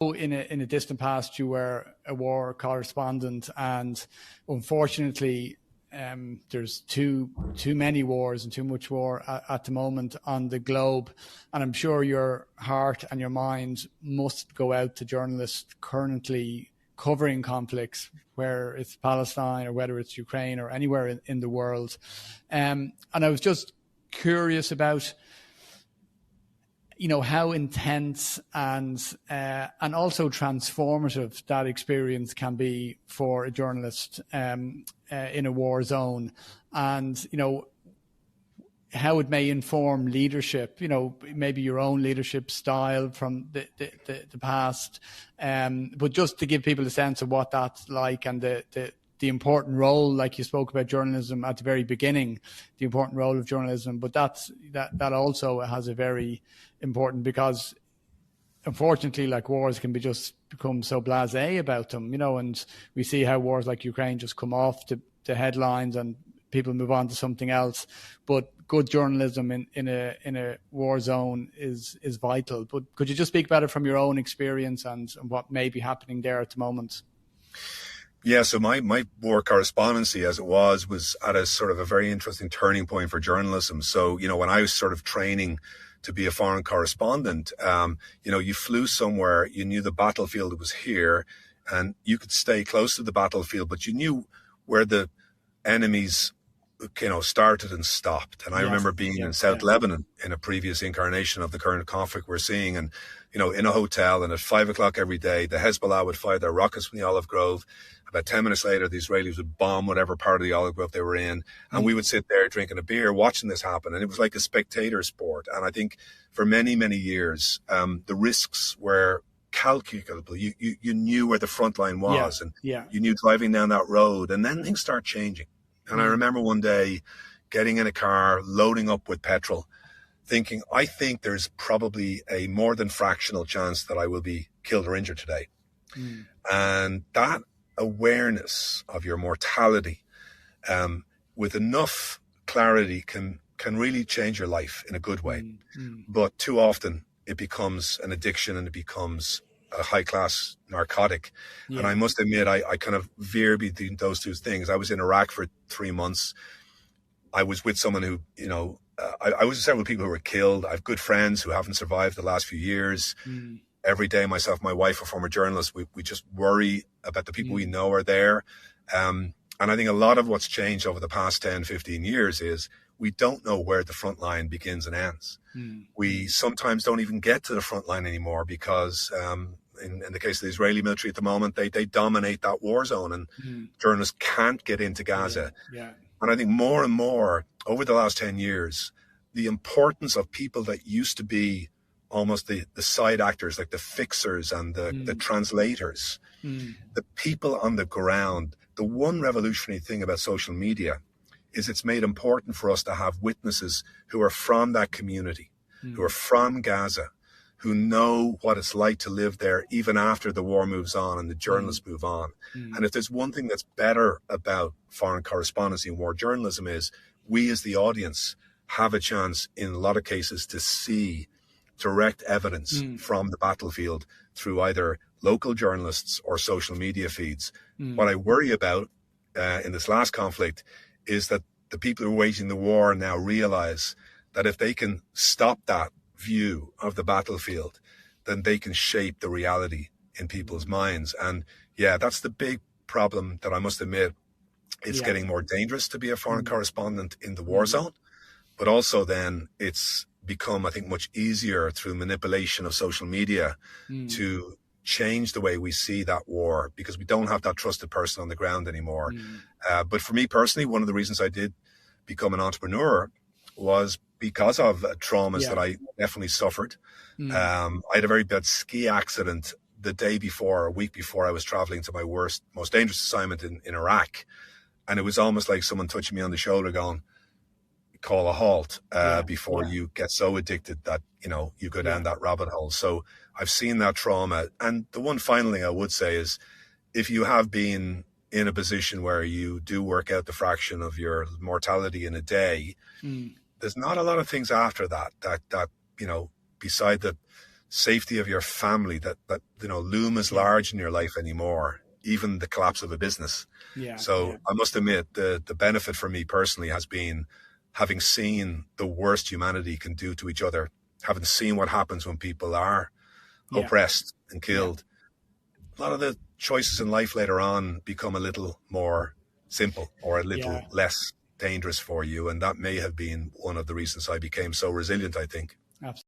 in a distant past you were a war correspondent, and unfortunately there's too many wars and too much war at the moment on the globe, and I'm sure your heart and your mind must go out to journalists currently covering conflicts, where it's Palestine or whether it's Ukraine or anywhere in the world. And I was just curious about, you know, how intense and also transformative that experience can be for a journalist in a war zone, and, you know, how it may inform leadership, you know, maybe your own leadership style from the past, but just to give people a sense of what that's like, and the important role, like you spoke about journalism at the very beginning, the important role of journalism, but that also has a very important, because unfortunately, like, wars can become so blasé about them, you know, and we see how wars like Ukraine just come off the headlines and people move on to something else. But good journalism in a war zone is vital. But could you just speak about it from your own experience and what may be happening there at the moment? Yeah, so my war correspondency, as it was at a sort of a very interesting turning point for journalism. So, you know, when I was sort of training to be a foreign correspondent, you know, you flew somewhere, you knew the battlefield was here, and you could stay close to the battlefield, but you knew where the enemies, you know, started and stopped. And I remember being in South Lebanon in a previous incarnation of the current conflict we're seeing, and, you know, in a hotel, and at 5 o'clock every day, the Hezbollah would fire their rockets from the olive grove. About 10 minutes later, the Israelis would bomb whatever part of the olive grove they were in. And we would sit there drinking a beer, watching this happen. And it was like a spectator sport. And I think for many, many years, the risks were calculable. You knew where the front line was, and you knew driving down that road, and then things start changing. And I remember one day getting in a car, loading up with petrol, thinking, I think there's probably a more than fractional chance that I will be killed or injured today. And that awareness of your mortality, with enough clarity, can really change your life in a good way. But too often it becomes an addiction, and it becomes a high-class narcotic. And I must admit, I kind of veer between those two things. I was in Iraq for 3 months. I was with someone who, you know, I was with several people who were killed. I have good friends who haven't survived the last few years. Every day, myself, my wife, a former journalist, we just worry about the people we know are there. And I think a lot of what's changed over the past 10, 15 years is we don't know where the front line begins and ends. We sometimes don't even get to the front line anymore because in the case of the Israeli military at the moment, they dominate that war zone, and journalists can't get into Gaza. And I think more and more over the last 10 years, the importance of people that used to be almost the side actors, like the fixers and the translators, the people on the ground. The one revolutionary thing about social media is it's made important for us to have witnesses who are from that community, who are from Gaza, who know what it's like to live there even after the war moves on and the journalists move on. And if there's one thing that's better about foreign correspondence and war journalism, is we as the audience have a chance in a lot of cases to see direct evidence from the battlefield through either local journalists or social media feeds. What I worry about in this last conflict is that the people who are waging the war now realize that if they can stop that view of the battlefield, then they can shape the reality in people's minds. And yeah, that's the big problem that I must admit. It's getting more dangerous to be a foreign correspondent in the war zone, but also then it's become, I think, much easier through manipulation of social media to change the way we see that war, because we don't have that trusted person on the ground anymore. But for me personally, one of the reasons I did become an entrepreneur was because of traumas that I definitely suffered. I had a very bad ski accident the day before, a week before I was traveling to my worst, most dangerous assignment in Iraq. And it was almost like someone touching me on the shoulder going, call a halt before you get so addicted that, you know, you go down that rabbit hole. So I've seen that trauma. And the one final thing I would say is, if you have been in a position where you do work out the fraction of your mortality in a day, there's not a lot of things after that, you know, beside the safety of your family, that loom is large in your life anymore, even the collapse of a business. So I must admit, the benefit for me personally has been having seen the worst humanity can do to each other, having seen what happens when people are oppressed and killed. A lot of the choices in life later on become a little more simple or a little less dangerous for you. And that may have been one of the reasons I became so resilient, I think. Absolutely.